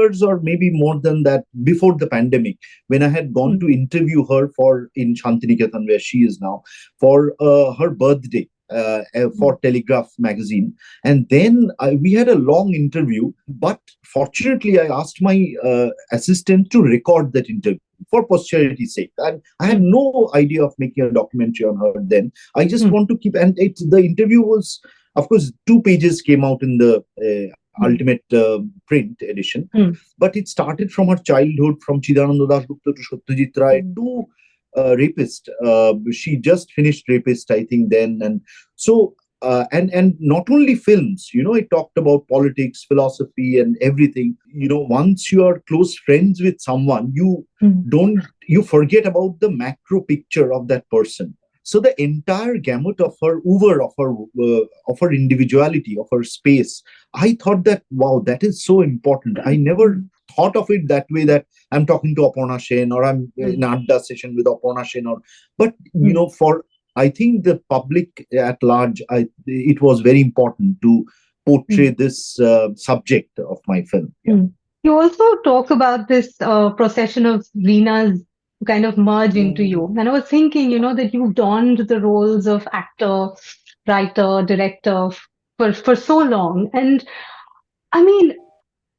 years or maybe more than that, before the pandemic, when I had gone to interview her for in Shantiniketan, where she is now, for her birthday. For Telegraph magazine, and then we had a long interview. But fortunately, I asked my assistant to record that interview for posterity's sake. And I had no idea of making a documentary on her then. I just want to keep, and the interview was, of course, 2 pages came out in the ultimate print edition, but it started from her childhood, from Chidananda Dasgupta to Satyajit Ray to Rapist. She just finished Rapist, I think, then. And so, and not only films, it talked about politics, philosophy, and everything. Once you are close friends with someone, you forget about the macro picture of that person. So the entire gamut of her oeuvre, of her individuality, of her space, I thought that, wow, that is so important. I never thought of it that way, that I'm talking to Aparna Sen, or I'm in an Adda session with Aparna Sen, but for, I think, the public at large, it was very important to portray this subject of my film. Yeah. You also talk about this procession of Reena's kind of merge into you. And I was thinking, that you've donned the roles of actor, writer, director for so long. And I mean,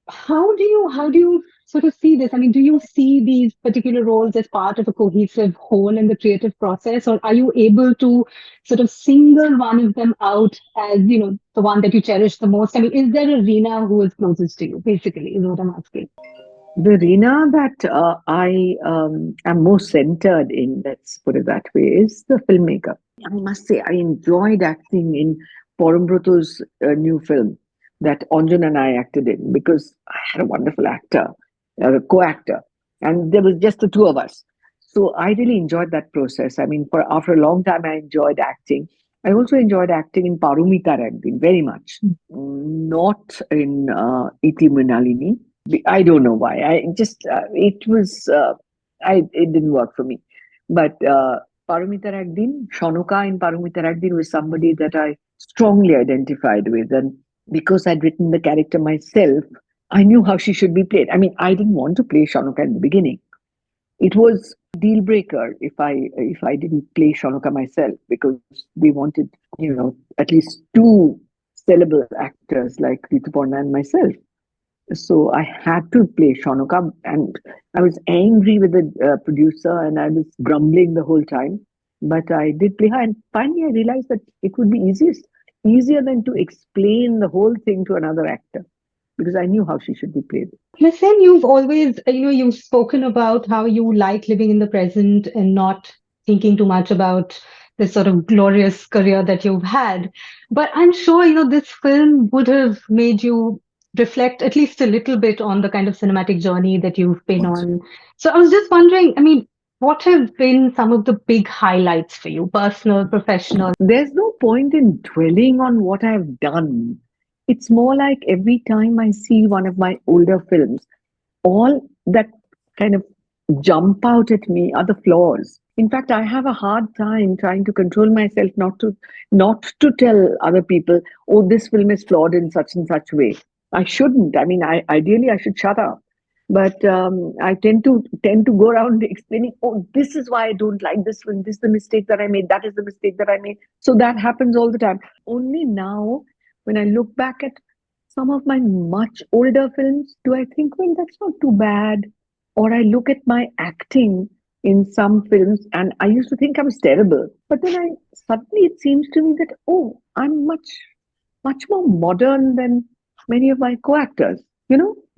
how do you sort of see this? I mean, do you see these particular roles as part of a cohesive whole in the creative process, or are you able to sort of single one of them out as, the one that you cherish the most? I mean, is there a Reena who is closest to you, basically, is what I'm asking. The Reena that I am most centered in, let's put it that way, is the filmmaker. I must say, I enjoyed acting in Porambroto's new film that Anjan and I acted in, because I had a wonderful actor, a co-actor, and there was just the two of us. So I really enjoyed that process. I mean, after a long time, I enjoyed acting. I also enjoyed acting in Parumita Ragdin very much, not in Iti Mrinalini. I don't know why. It didn't work for me. But Parumita Ragdin, Shanuka in Parumita Ragdin was somebody that I strongly identified with, and because I'd written the character myself, I knew how she should be played. I mean, I didn't want to play Shanuka in the beginning. It was a deal breaker if I didn't play Shanuka myself, because they wanted, at least two sellable actors like Rituparna and myself. So I had to play Shanuka, and I was angry with the producer, and I was grumbling the whole time. But I did play her, and finally I realized that it would be easier than to explain the whole thing to another actor, because I knew how she should be played. Ms. Sen, you've always, you've spoken about how you like living in the present and not thinking too much about this sort of glorious career that you've had. But I'm sure, this film would have made you reflect at least a little bit on the kind of cinematic journey that you've been on. So I was just wondering, I mean, what have been some of the big highlights for you, personal, professional? There's no point in dwelling on what I've done. It's more like every time I see one of my older films, all that kind of jump out at me are the flaws. In fact, I have a hard time trying to control myself not to tell other people, oh, this film is flawed in such and such way. I shouldn't. I mean, ideally I should shut up. But I tend to go around explaining, oh, this is why I don't like this film. This is the mistake that I made. That is the mistake that I made. So that happens all the time. Only now, when I look back at some of my much older films, do I think, well, that's not too bad? Or I look at my acting in some films, and I used to think I was terrible. But then suddenly it seems to me that, oh, I'm much more modern than many of my co-actors.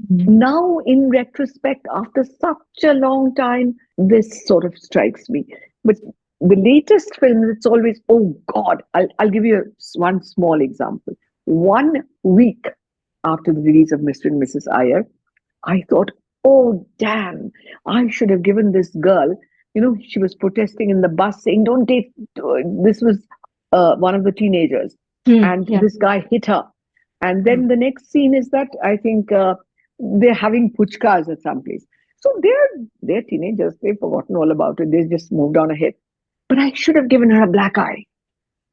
Now in retrospect, after such a long time, this sort of strikes me. But the latest films, it's always, oh God, I'll give you one small example. 1 week after the release of Mr. and Mrs. Iyer, I thought, oh damn, I should have given this girl, she was protesting in the bus saying, don't date, this was one of the teenagers. And this guy hit her. And then the next scene is that I think they're having puchkas at some place. So they're teenagers. They've forgotten all about it. They just moved on ahead. But I should have given her a black eye,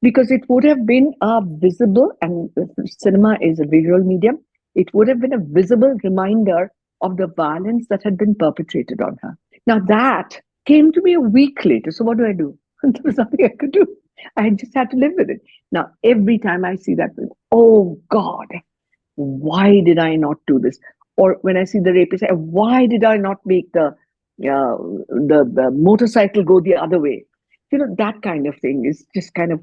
because it would have been a visible, and cinema is a visual medium, it would have been a visible reminder of the violence that had been perpetrated on her. Now, that came to me a week later. So, what do? There was nothing I could do. I just had to live with it. Now, every time I see that, oh God, why did I not do this? Or when I see the rapist, why did I not make the motorcycle go the other way? That kind of thing is just kind of.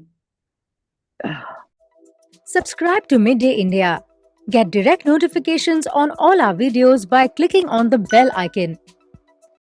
Subscribe to Midday India. Get direct notifications on all our videos by clicking on the bell icon.